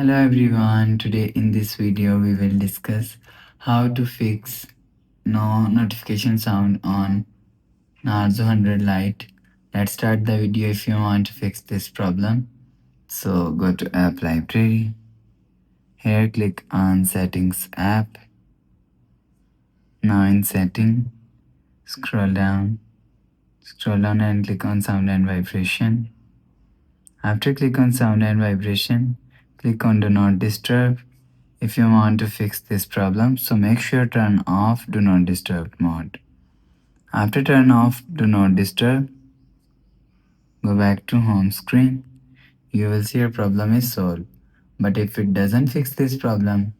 Hello everyone, today in this video we will discuss how to fix no notification sound on Narzo 100 Lite. Let's start the video if you want to fix this problem. So go to app library. Here click on settings app. Now in setting, scroll down and click on sound and vibration. After click on sound and vibration, click on do not disturb if you want to fix this problem. So make sure turn off do not disturb mode. After turn off do not disturb, go back to home screen. You will see your problem is solved. But if it doesn't fix this problem,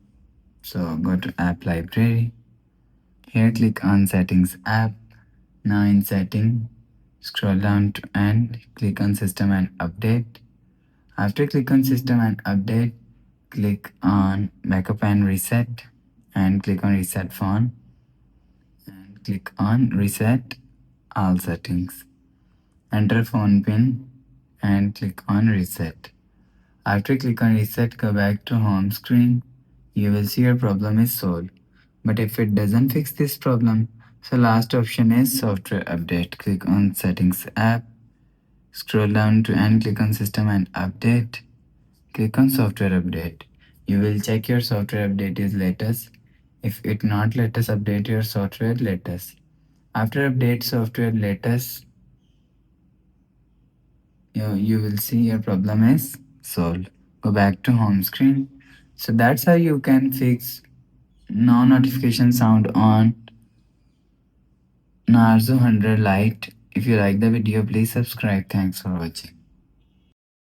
so go to app library. Here click on settings app. Now in setting, scroll down to end, click on system and update. After click on system and update, click on backup and reset and click on reset phone and click on reset all settings. Enter phone pin and click on reset. After click on reset, go back to home screen. You will see your problem is solved. But if it doesn't fix this problem, so last option is software update. Click on settings app, scroll down to end, click on system and update. Click on software update. You will check your software update is latest. If it not latest, update your software latest. After update software latest, you will see your problem is solved. Go back to home screen. So that's how you can fix no notification sound on Narzo 100 Lite. If you like the video, please subscribe. Thanks for watching.